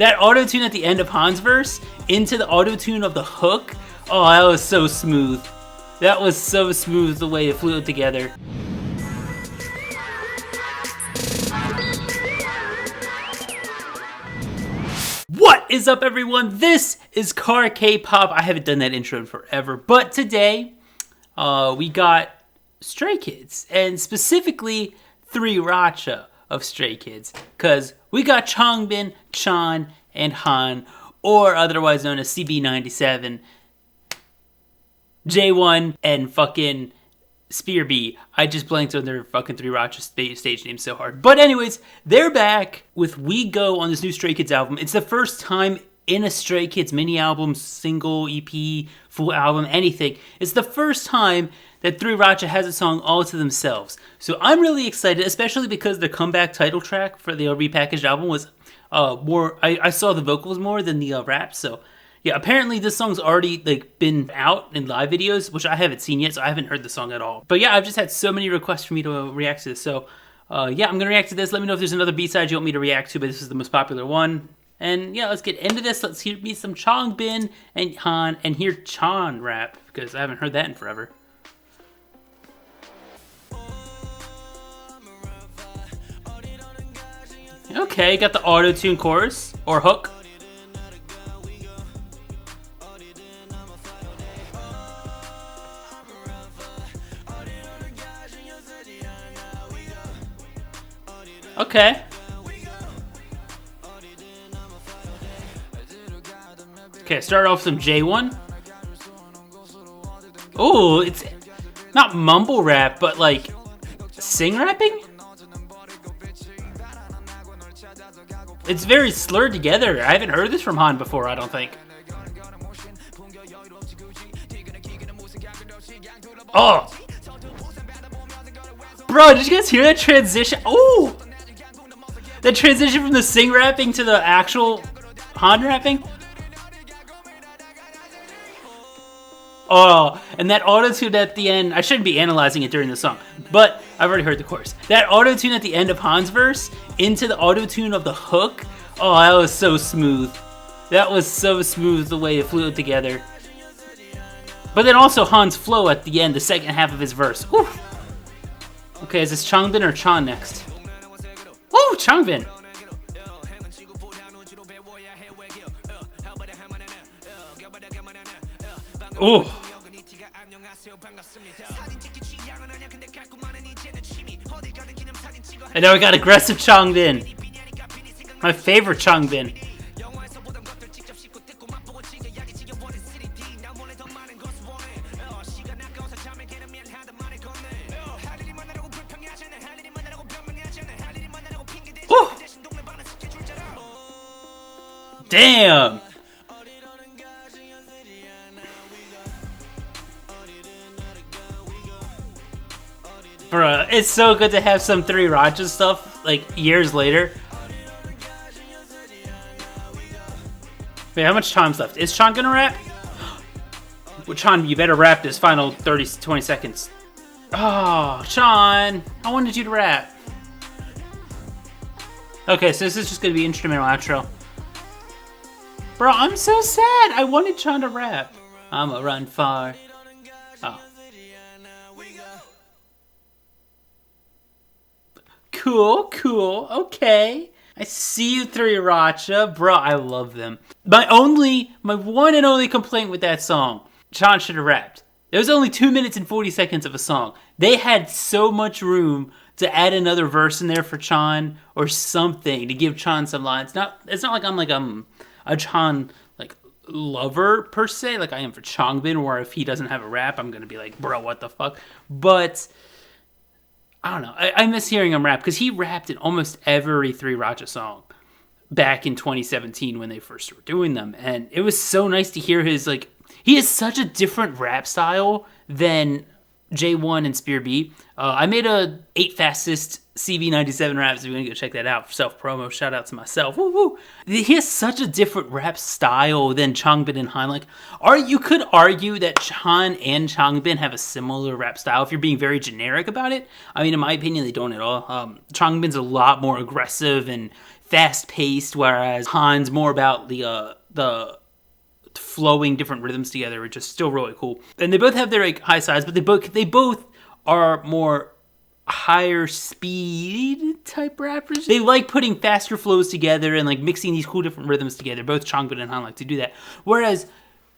That auto-tune at the end of Han's verse into the auto-tune of the hook. Oh, that was so smooth. That was so smooth the way it flew together. What is up, everyone? This is CarKpop. I haven't done that intro in forever, but today we got Stray Kids, and specifically 3racha of Stray Kids, because we got Changbin, Chan, and Han, or otherwise known as CB97, J1, and fucking Spear B. I just blanked on their fucking 3racha stage names so hard. But anyways, they're back with We Go on this new Stray Kids album. It's the first time in a Stray Kids mini album, single, EP, full album, anything. It's the first time that 3racha has a song all to themselves. So I'm really excited, especially because the comeback title track for the repackaged album was more, I saw the vocals more than the rap. So yeah, apparently this song's already been out in live videos, which I haven't seen yet, so I haven't heard the song at all. But yeah, I've just had so many requests for me to react to this. So yeah, I'm gonna react to this. Let me know if there's another B-side you want me to react to, but this is the most popular one. And yeah, let's get into this. Let's hear me some Changbin and Han, and hear Chan rap, because I haven't heard that in forever. Okay, got the auto-tune chorus, or hook. Okay. Okay, start off with some J1. Oh, it's not mumble rap, but like sing rapping? It's very slurred together. I haven't heard this from Han before, I don't think. Oh! Bro, did you guys hear that transition? Oh! That transition from the sing rapping to the actual Han rapping? Oh, and that auto-tune at the end, I shouldn't be analyzing it during the song, but I've already heard the chorus. That auto-tune at the end of Han's verse into the auto-tune of the hook, oh, that was so smooth. That was so smooth the way it flew together. But then also Han's flow at the end, the second half of his verse. Whew. Okay, is this Changbin or Chan next? Woo, Changbin! Oh! And now we got aggressive Changbin. My favorite Changbin. Woo! Damn! Bruh, it's so good to have some 3racha stuff, like, years later. Wait, how much time's left? Is Chan gonna rap? Well, Chan, you better rap this final 20 seconds. Oh, Chan, I wanted you to rap. Okay, so this is just gonna be instrumental outro. Bro, I'm so sad. I wanted Chan to rap. I'ma run far. Oh. Cool, cool, okay. I see you, 3racha. Bro, I love them. My one and only complaint with that song, Chan should have rapped. It was only 2 minutes and 40 seconds of a song. They had so much room to add another verse in there for Chan or something to give Chan some lines. It's not like I'm a Chan lover per se, like I am for Changbin, where if he doesn't have a rap, I'm gonna be like, bro, what the fuck? But I don't know. I miss hearing him rap because he rapped in almost every 3racha song back in 2017 when they first were doing them, and it was so nice to hear his he has such a different rap style than J1 and Spear B. I made a 8 fastest CB97 raps. If you want to go check that out, self-promo, shout out to myself. Woo woo. He has such a different rap style than Changbin and Han. You could argue that Han and Changbin have a similar rap style if you're being very generic about it. I mean, in my opinion, they don't at all. Changbin's a lot more aggressive and fast-paced, whereas Han's more about the flowing different rhythms together, which is still really cool. And they both have their like high sides, but they both are more higher speed type rappers. They like putting faster flows together and like mixing these cool different rhythms together. Both Changbin and Han like to do that. Whereas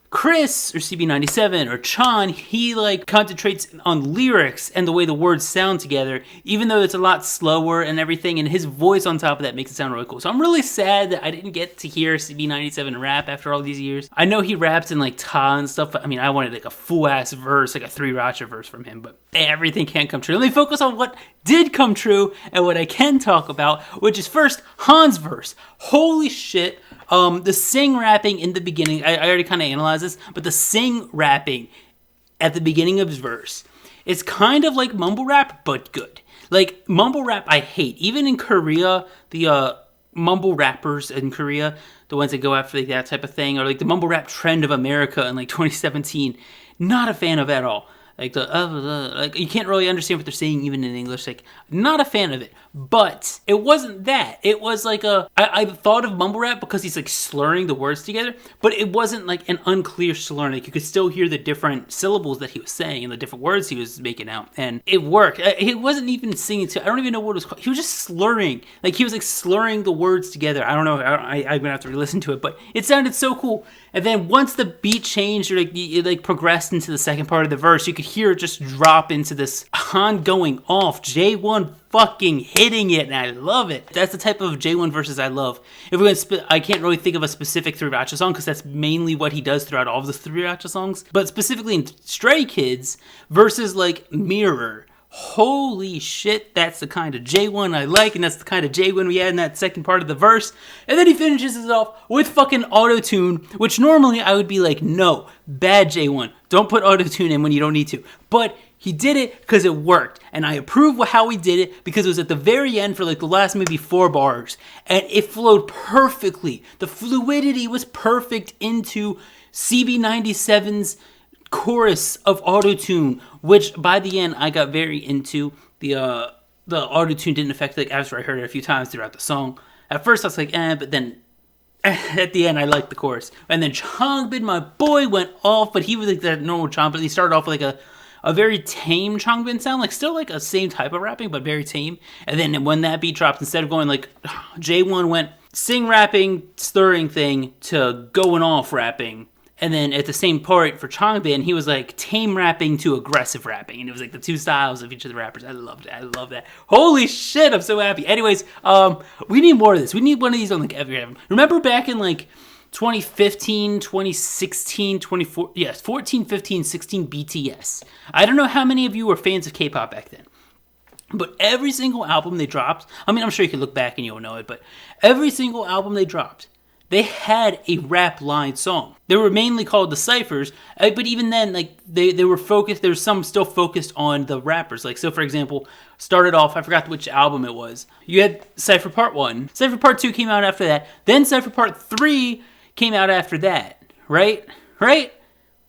Chris, or CB97, or Chan, he like concentrates on lyrics and the way the words sound together, even though it's a lot slower and everything, and his voice on top of that makes it sound really cool. So I'm really sad that I didn't get to hear CB97 rap after all these years. I know he raps in like Ta and stuff, but I mean, I wanted like a full-ass verse, like a 3racha verse from him, but everything can't come true. Let me focus on what did come true and what I can talk about, which is first, Han's verse. Holy shit. The sing rapping in the beginning, I already kind of analyzed this, but the sing rapping at the beginning of his verse, it's kind of like mumble rap, but good. Like, mumble rap I hate. Even in Korea, the mumble rappers in Korea, the ones that go after like that type of thing, or like the mumble rap trend of America in like 2017, not a fan of at all. Like like you can't really understand what they're saying even in English. Like, not a fan of it. But it wasn't that. It was like I thought of mumble rap because he's like slurring the words together, but it wasn't like an unclear slur. Like you could still hear the different syllables that he was saying and the different words he was making out, and it worked. He wasn't even singing to. I don't even know what it was called. He was just slurring. Like he was like slurring the words together. I don't know. I'm gonna have to re-listen to it, but it sounded so cool. And then once the beat changed, or like it like progressed into the second part of the verse, you could hear it just drop into this Han going off, J1 fucking hitting it, and I love it. That's the type of J1 verses I love. If we're gonna, I can't really think of a specific 3racha song because that's mainly what he does throughout all of the 3racha songs. But specifically in Stray Kids versus like Mirror. Holy shit, that's the kind of J1 I like, and that's the kind of J1 we had in that second part of the verse. And then he finishes it off with fucking auto-tune, which normally I would be like, no, bad J1. Don't put auto-tune in when you don't need to. But he did it because it worked, and I approve how he did it because it was at the very end for like the last maybe 4 bars, and it flowed perfectly. The fluidity was perfect into CB97's chorus of autotune, which by the end I got very into. The autotune didn't affect, like, after I heard it a few times throughout the song. At first I was like, but then at the end I liked the chorus. And then Changbin, my boy, went off, but he was like that normal Changbin. He started off with like a very tame Changbin sound, like still like a same type of rapping, but very tame. And then when that beat dropped, instead of going like J1 went sing rapping, stirring thing to going off rapping. And then at the same part for Changbin, he was like tame rapping to aggressive rapping. And it was like the two styles of each of the rappers. I loved it. I love that. Holy shit, I'm so happy. Anyways, we need more of this. We need one of these on like every album. Remember back in like 2015, 2016, 14, 15, 16 BTS. I don't know how many of you were fans of K-pop back then. But every single album they dropped, I mean, I'm sure you can look back and you'll know it, but every single album they dropped, they had a rap line song. They were mainly called the ciphers, but even then, like they were focused. There's some still focused on the rappers. Like, so for example, started off, I forgot which album it was. You had Cypher Part 1. Cypher Part 2 came out after that. Then Cypher Part 3 came out after that. Right?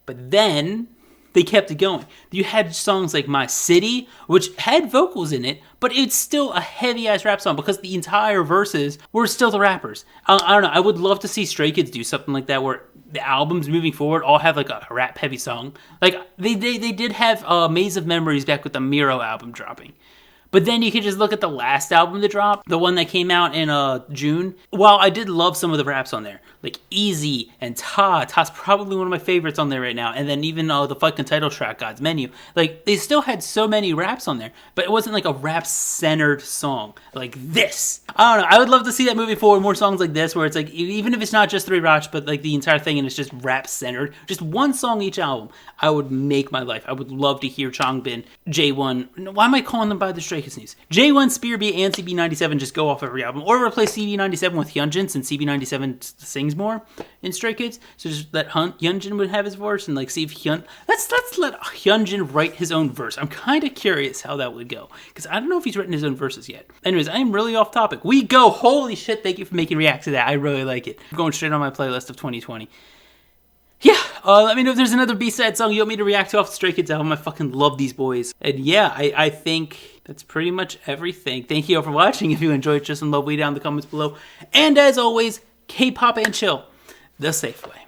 But then they kept it going. You had songs like My City, which had vocals in it, but it's still a heavy-ass rap song because the entire verses were still the rappers. I don't know. I would love to see Stray Kids do something like that where the albums moving forward all have like a rap-heavy song. Like, they did have Maze of Memories back with the Miro album dropping. But then you could just look at the last album that dropped, the one that came out in June. While I did love some of the raps on there, like Easy and Ta. Ta's probably one of my favorites on there right now. And then even the fucking title track, God's Menu. Like, they still had so many raps on there, but it wasn't like a rap-centered song like this. I don't know. I would love to see that moving forward, more songs like this, where it's like, even if it's not just 3racha, but like the entire thing and it's just rap-centered, just one song each album, I would make my life. I would love to hear Changbin, J1. Why am I calling them by the Stray Kids names? J1, Spear B, and CB97 just go off every album, or replace CB97 with Hyunjin, since CB97 sings more in Stray Kids. So just let Hyunjin would have his verse, and like see if let's let Hyunjin write his own verse. I'm kind of curious how that would go, because I don't know if he's written his own verses yet. Anyways, I am really off topic. We go. Holy shit! Thank you for making react to that. I really like it. I'm going straight on my playlist of 2020. Yeah, Let me know if there's another B-side song you want me to react to off the Stray Kids album. I fucking love these boys. And yeah, I think that's pretty much everything. Thank you all for watching. If you enjoyed, just some love way down in the comments below. And as always, K-pop and chill the safe way.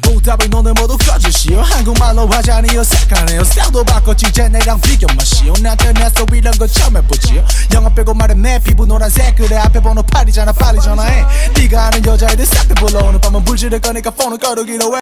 보답을 너네 모두 꺼주시오 한국말로 하자니 어색하네요 스타일도 바꿨지 이제 내랑 비교 마시오 나한테 내 소리란 건 처음 해보지요 영화 빼고 말해 내 피부 노란색 그래 앞에 번호 8이잖아 빨리 전화해 네가 아는 여자애들 싹 다 불러 오늘 밤은 불지를 거니까 폰을 꺼두기로 해